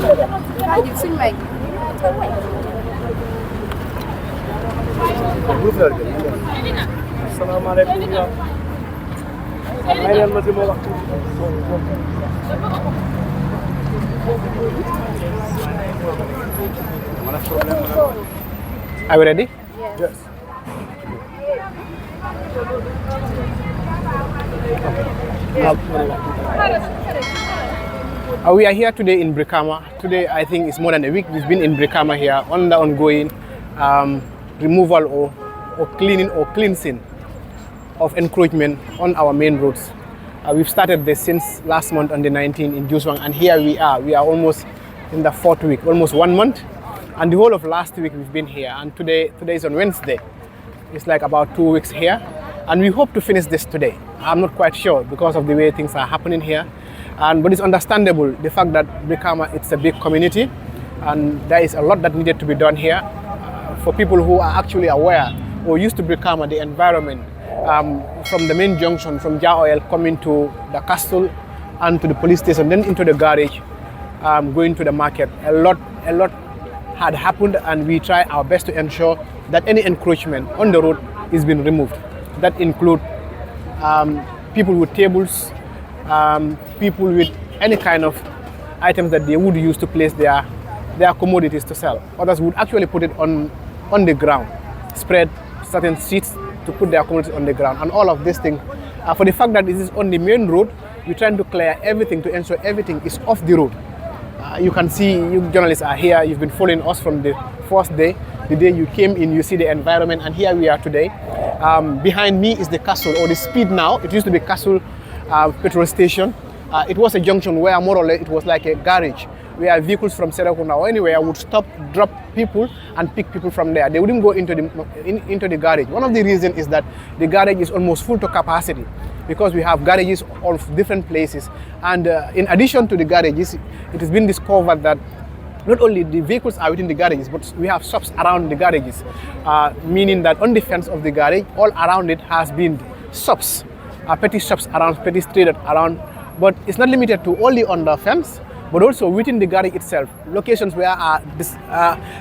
Are we ready? Yes. We are here today in Brikama. Today, I think it's more than a week we've been in Brikama here on the ongoing removal or cleaning or cleansing of encroachment on our main roads. We've started this since last month on the 19th in Juswang, and here we are. We are almost in the 4th week, almost 1 month. And the whole of last week we've been here, and today is on Wednesday. It's like about 2 weeks here, and we hope to finish this today. I'm not quite sure because of the way things are happening here, but it's understandable the fact that Brikama, it's a big community, and there is a lot that needed to be done here for people who are actually aware or used to Brikama, the environment. From the main junction, from Jar Oil coming to the castle and to the police station, then into the garage, going to the market. A lot had happened, and we try our best to ensure that any encroachment on the road is being removed. That include people with tables, people with any kind of items that they would use to place their commodities to sell. Others would actually put it on the ground, spread certain seats to put their commodities on the ground, and all of this thing. For the fact that this is on the main road, we're trying to clear everything to ensure everything is off the road. You can see, you journalists are here, you've been following us from the first day. The day you came in, you see the environment, and here we are today. Behind me is the Castle, or the Speed now. It used to be Castle petrol station. It was a junction where more or less it was like a garage, where vehicles from Serakunda or anywhere would stop, drop people, and pick people from there. They wouldn't go into the garage. One of the reasons is that the garage is almost full to capacity, because we have garages of different places. And in addition to the garages, it has been discovered that not only the vehicles are within the garages, but we have shops around the garages, meaning that on the fence of the garage, all around it has been shops, petty shops around, petty traded around. But it's not limited to only on the fence, but also within the garage itself. Locations where are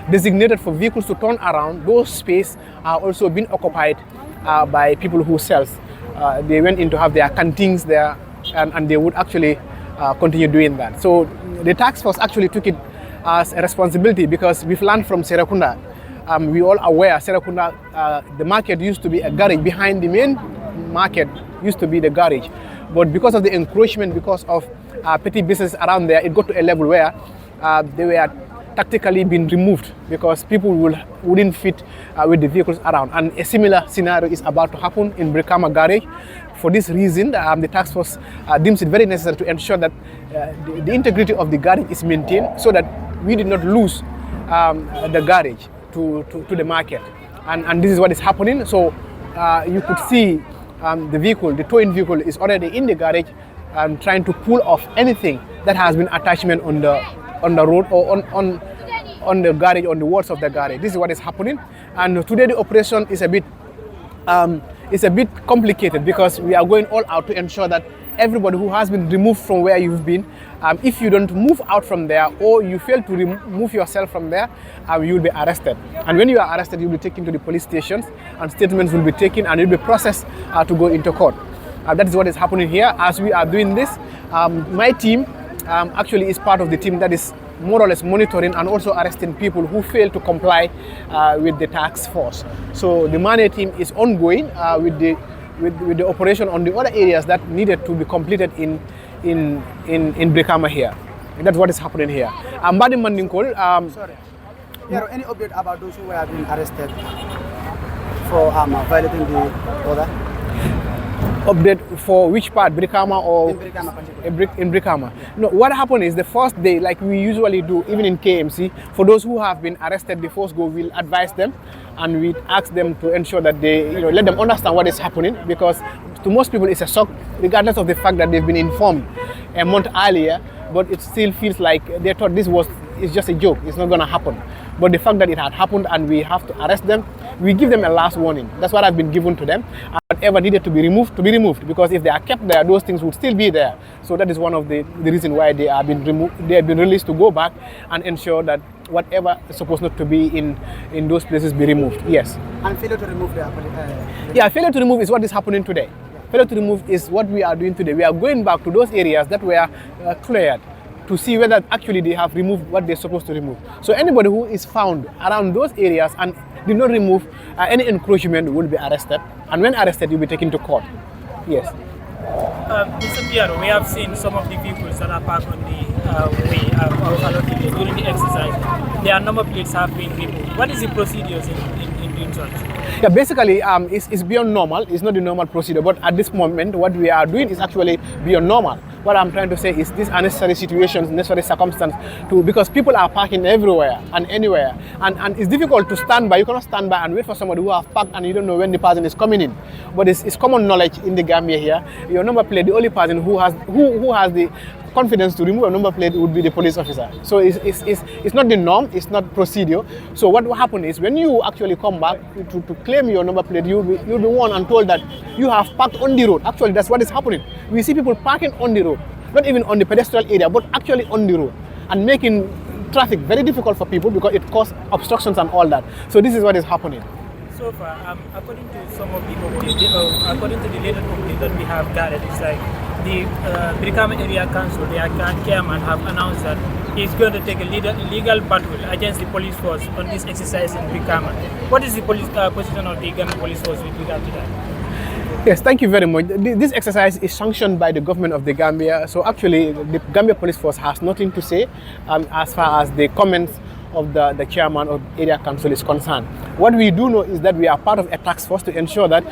designated for vehicles to turn around, those spaces are also being occupied by people who sell. They went in to have their canteens there, and they would actually continue doing that. So the task force actually took it as a responsibility, because we've learned from Serakunda. We all aware Serakunda, the market used to be a garage. Behind the main market used to be the garage. But because of the encroachment, because of petty business around there, it got to a level where they were tactically being removed, because people wouldn't fit with the vehicles around. And a similar scenario is about to happen in Brikama garage. For this reason, the task force deems it very necessary to ensure that the integrity of the garage is maintained, so that we did not lose the garage to the market. And this is what is happening. So you could see the vehicle, the towing vehicle, is already in the garage, trying to pull off anything that has been attachment on the road or on the garage, on the walls of the garage. This is what is happening. And today the operation is a bit complicated, because we are going all out to ensure that everybody who has been removed from where you've been, if you don't move out from there, or you fail to remove yourself from there, you will be arrested. And when you are arrested, you will be taken to the police stations, and statements will be taken, and it will be processed to go into court. That is what is happening here. As we are doing this, my team actually is part of the team that is more or less monitoring and also arresting people who fail to comply with the task force. So the Mane team is ongoing with the operation on the other areas that needed to be completed in Brikama here. And that's what is happening here. Mbadi Mandinkol. Sorry. Any update about those who have been arrested for violating the order? Update for which part, Brikama or In Brikama particularly. in Brikama? No, what happened is the first day, like we usually do, even in KMC, for those who have been arrested, the first go, we'll advise them, and we ask them to ensure that they, let them understand what is happening, because to most people it's a shock, regardless of the fact that they've been informed a month earlier, but it still feels like they thought it's just a joke, it's not going to happen. But the fact that it had happened and we have to arrest them, we give them a last warning. That's what I've been given to them. Whatever needed to be removed, because if they are kept there, those things would still be there. So that is one of the reason why they have been removed. They have been released to go back and ensure that whatever is supposed not to be in those places be removed. Yes. And failure to remove yeah, failure to remove is what is happening today. Failure to remove is what we are doing today. We are going back to those areas that were cleared to see whether actually they have removed what they're supposed to remove. So anybody who is found around those areas and did not remove any encroachment will be arrested. And when arrested, you'll be taken to court. Yes. Mr. Piero, we have seen some of the vehicles that are parked on the way allocated during the exercise. Their number plates have been removed. What is the procedures in doing such? Yeah, basically, it's beyond normal. It's not the normal procedure. But at this moment, what we are doing is actually beyond normal. What I'm trying to say is these unnecessary situations, necessary circumstances, because people are parking everywhere and anywhere. And it's difficult to stand by. You cannot stand by and wait for somebody who have parked and you don't know when the person is coming in. But it's common knowledge in the Gambia here. Your number plate, the only person who has the confidence to remove a number plate would be the police officer. So it's not the norm, it's not procedure. So what will happen is when you actually come back to claim your number plate, you'll be warned and told that you have parked on the road. Actually, that's what is happening. We see people parking on the road, not even on the pedestrian area, but actually on the road, and making traffic very difficult for people because it causes obstructions and all that. So this is what is happening. So far, according to some of the updates, according to the latest update that we have gathered, it's like the Brikama Area Council, their chairman, have announced that he's going to take a legal battle against the police force on this exercise in Brikama. What is the position of the Gambia Police Force with regard to that? Yes, thank you very much. This exercise is sanctioned by the government of the Gambia. So actually, the Gambia Police Force has nothing to say as far as the comments of the chairman of area council is concerned. What we do know is that we are part of a task force to ensure that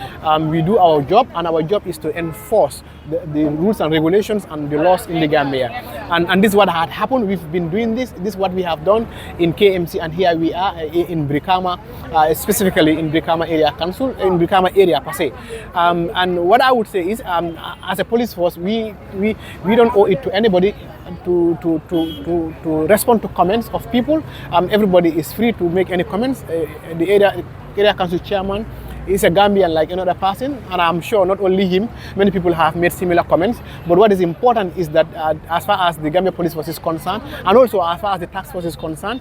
we do our job, and our job is to enforce the rules and regulations and the laws in the Gambia. And this is what had happened. We've been doing this. This is what we have done in KMC, and here we are in Brikama, specifically in Brikama Area Council, in Brikama area per se. And what I would say is, as a police force, we don't owe it to anybody to respond to comments of people. Everybody is free to make any comments. The area council chairman is a Gambian like another person, and I'm sure not only him, many people have made similar comments. But what is important is that as far as the Gambia Police Force is concerned, and also as far as the task force is concerned,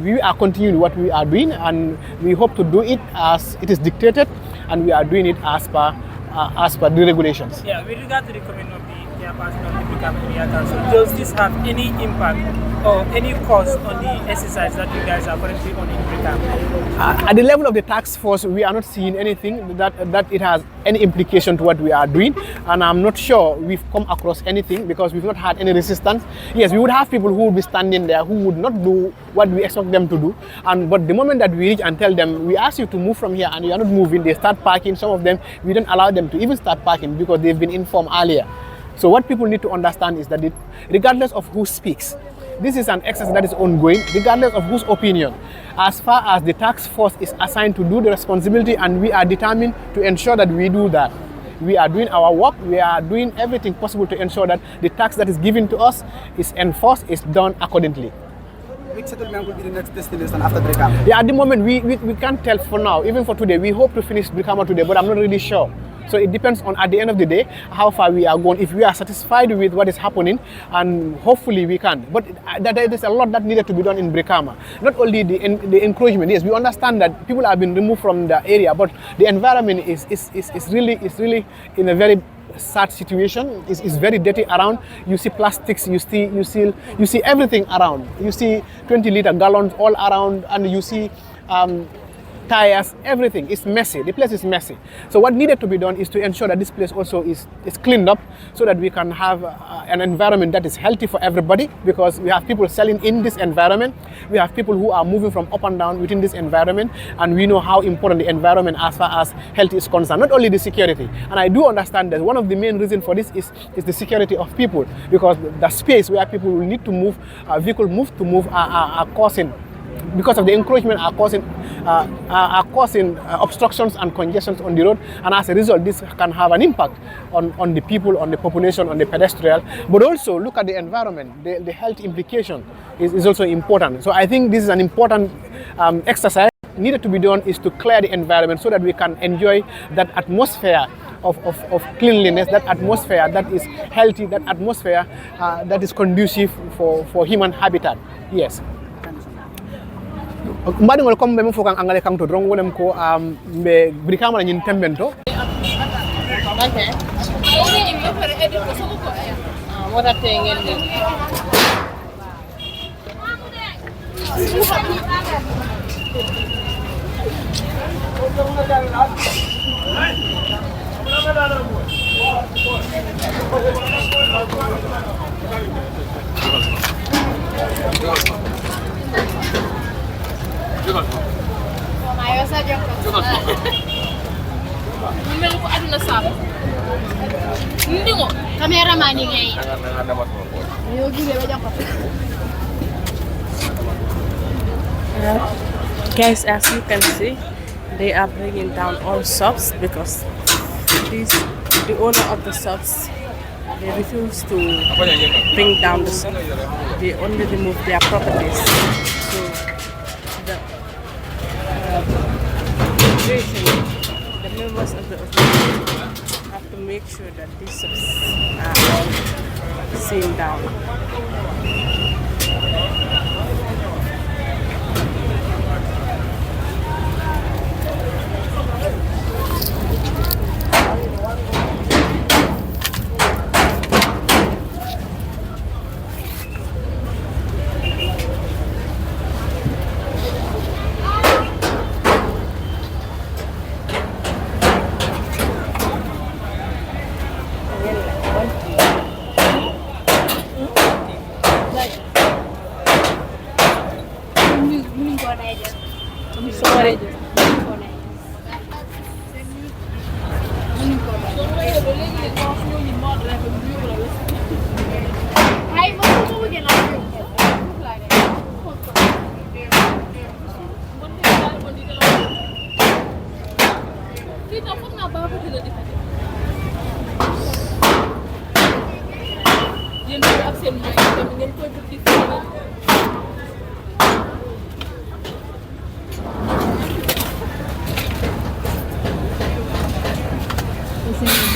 we are continuing what we are doing, and we hope to do it as it is dictated, and we are doing it as per the regulations. Yeah, with regard to the comment of the chairperson of the Brikama Area Council, does this have any impact or any cause on the exercise that you guys are currently on in Brikama? At the level of the task force, we are not seeing anything that it has any implication to what we are doing, and I'm not sure we've come across anything because we've not had any resistance. Yes, we would have people who would be standing there who would not do what we expect them to do, but the moment that we reach and tell them, we ask you to move from here and you are not moving, they start parking. Some of them, we don't allow them to even start parking because they've been informed earlier. So what people need to understand is that regardless of who speaks, this is an exercise that is ongoing, regardless of whose opinion. As far as the task force is assigned to do the responsibility, and we are determined to ensure that we do that. We are doing our work, we are doing everything possible to ensure that the task that is given to us is enforced, is done accordingly. Which settlement will be the next destination after Brikama? Yeah, at the moment, we can't tell for now. Even for today, we hope to finish Brikama today, but I'm not really sure. So it depends on, at the end of the day, how far we are going. If we are satisfied with what is happening, and hopefully we can. But there is a lot that needed to be done in Brikama. Not only the encroachment. Yes, we understand that people have been removed from the area, but the environment is really in a very sad situation. It's very dirty around. You see plastics, you see everything around. You see 20-liter gallons all around, and you see tires, everything is messy. The place is messy. So what needed to be done is to ensure that this place also is cleaned up, so that we can have an environment that is healthy for everybody, because we have people selling in this environment. We have people who are moving from up and down within this environment, and we know how important the environment as far as health is concerned, not only the security. And I do understand that one of the main reasons for this is the security of people, because the space where people will need to move, vehicles are causing, because of the encroachment, are causing obstructions and congestions on the road, and as a result, this can have an impact on the people, on the population, on the pedestrian. But also look at the environment. The health implication is also important. So I think this is an important exercise needed to be done is to clear the environment so that we can enjoy that atmosphere of cleanliness, that atmosphere that is healthy, that atmosphere that is conducive for human habitat. Yes. Mbadi ngol comme memo fokang angale kang to drong wonem ko be Brikama nyin tembento. Okay. What are thing in Mayo saja. Mungkin aku ada nasab. Hindi mo. Cameraman ngay. Guys, as you can see, they are bringing down all shops because the owner of the shops, they refuse to bring down the shop. They only remove their properties. So the members of the opposition have to make sure that these shops are all seen down.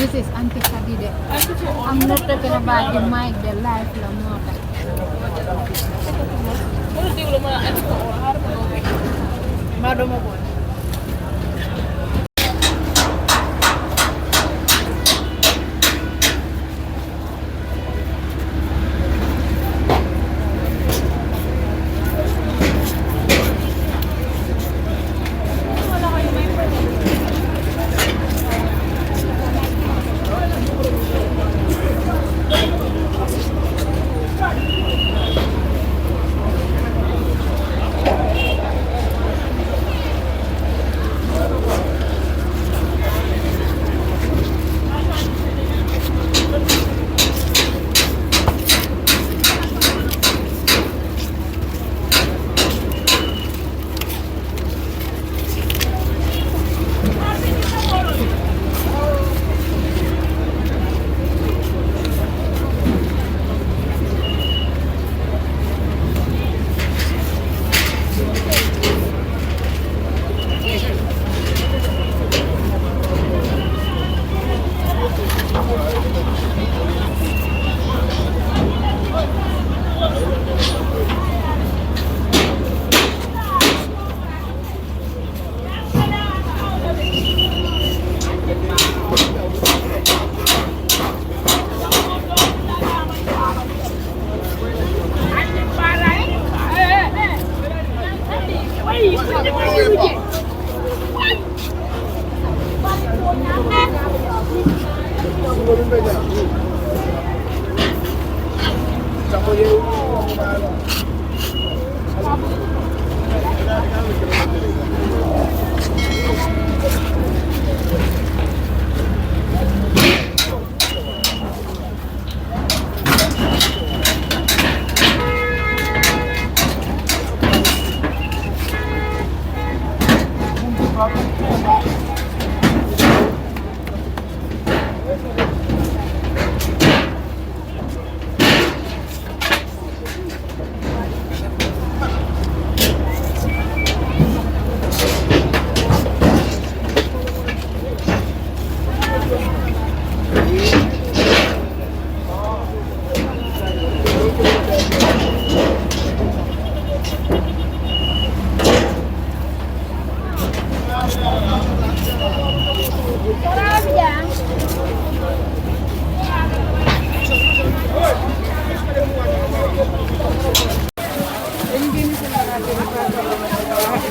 This is anti-kadide. I'm not talking about the mic, the life, the mother.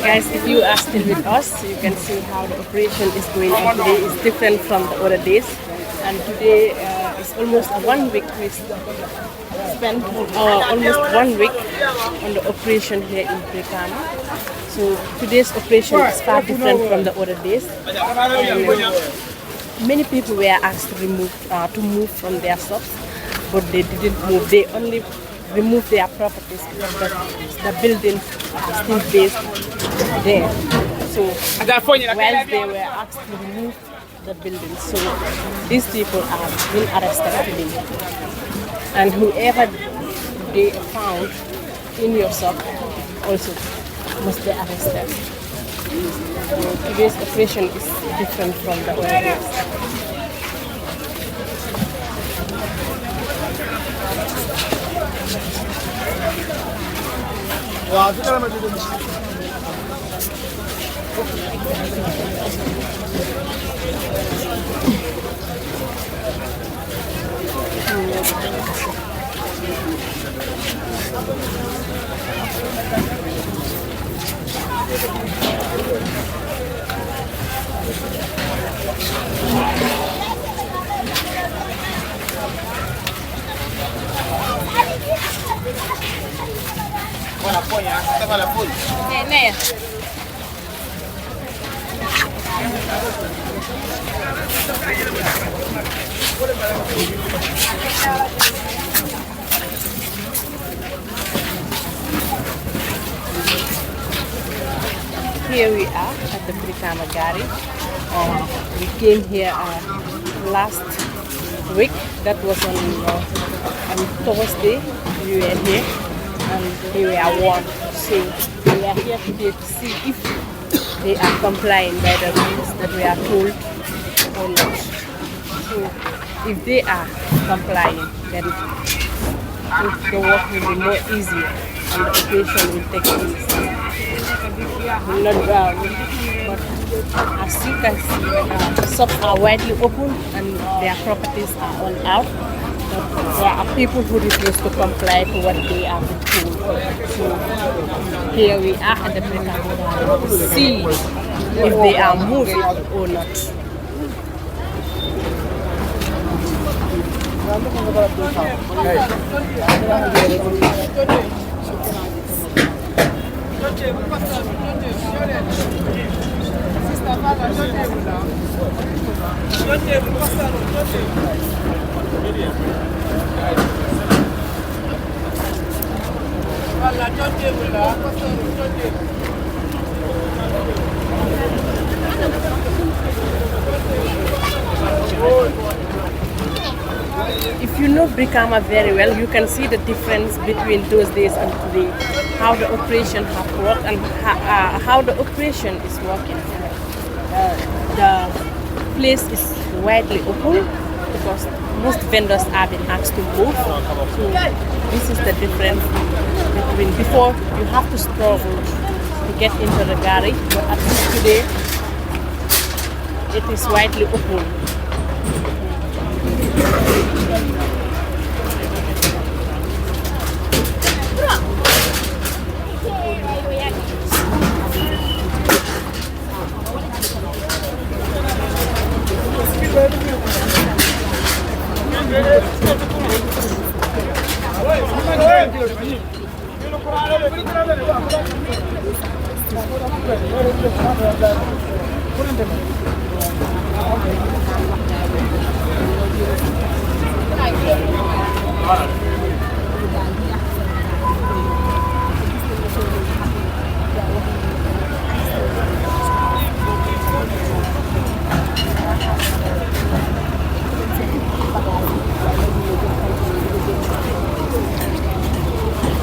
Guys, if you are still with us, you can see how the operation is going on today. It's different from the other days. And today is almost 1 week. We spent almost 1 week on the operation here in Brikama. So today's operation is far different from the other days. Many people were asked to move from their shops, but they didn't move. They only removed their properties because the buildings are still based there. So whilst they were asked to remove the buildings, so these people are being arrested today. And whoever they found in your shop also must be arrested. So today's operation is different from the other days. Here we are at the Brikama garage. We came here last week. That was on Thursday. We were here and we were warned. So we are here today to see if they are complying by the rules that we are told or not. So if they are complying, then the work will be more easier and the operation will take place. Not well, but as you can see, shops are widely open and their properties are all out. But there are people who refuse to comply to what they are told. So here we are at the Brikama to see if they are moving or not. If you know Brikama very well, you can see the difference between those days and today. How the operation has worked and how the operation is working. The place is widely open because most vendors are being asked to move. So this is the difference between before you have to struggle to get into the garage, but at least today it is widely open.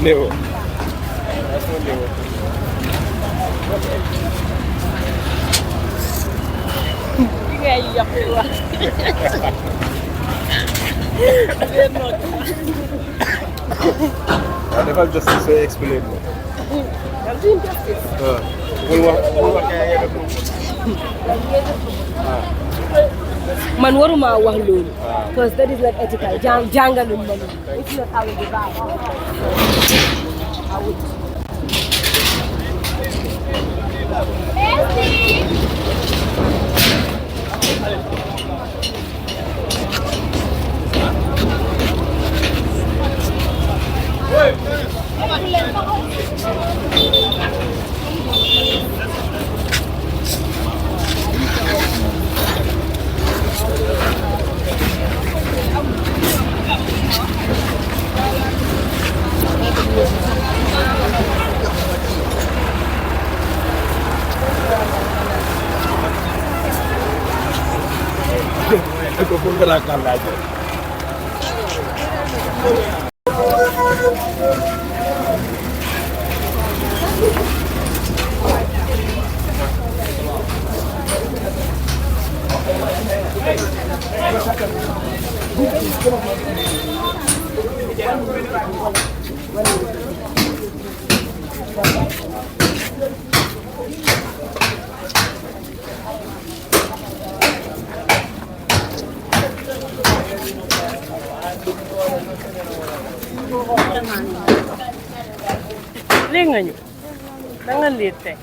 Leo. I never just say explain. I'm doing justice. Man waruma wax loolu because that is not ethical. Jangalun man. It's not how we do that. I would Lii nga ñu da nga liir tey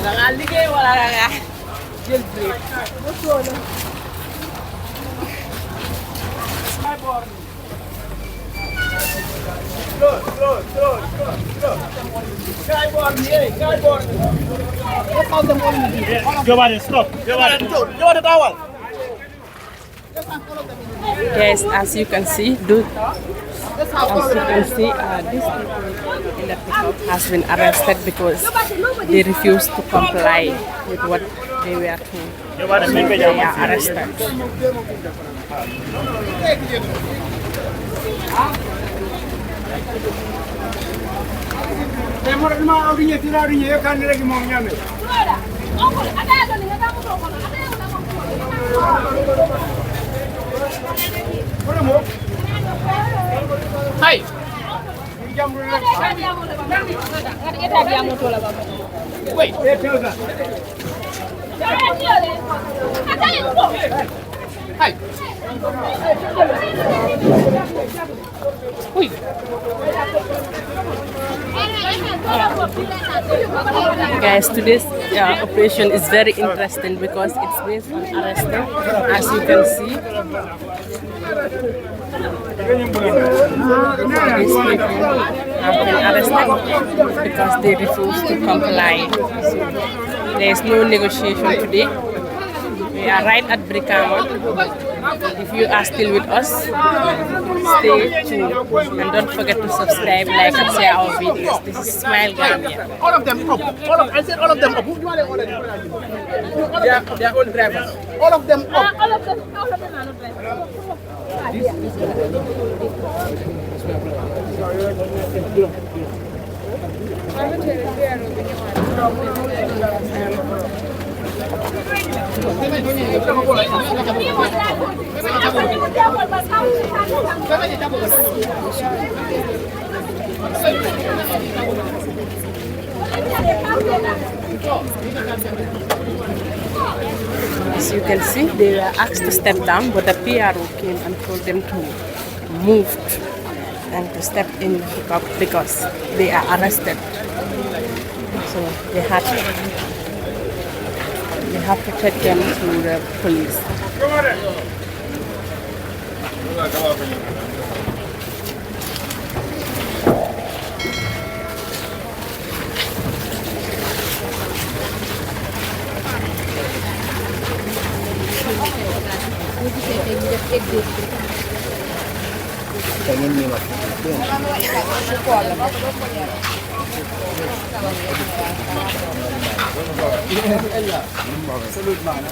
da nga liggéey wala da nga jël break Guys, as you can see, this people in the pickup has been arrested because they refused to comply with what they were told. They are arrested. Hi. Wait. Hi. Wait. Guys, today's operation is very interesting because it's based on arresting, as you can see. These people have been arrested because they refuse to comply. So there is no negotiation today. We are right at Brikama. If you are still with us, stay tuned and don't forget to subscribe, like and share our videos. This is Smile Gambia. All of them up. I said all of them up. Who do they order? They are all drivers. All of them up. All of them are not drivers. As you can see, they were asked to step down, but the PRO came and told them to move and to step in because they are arrested. So they have to take them to the police. Salud, man.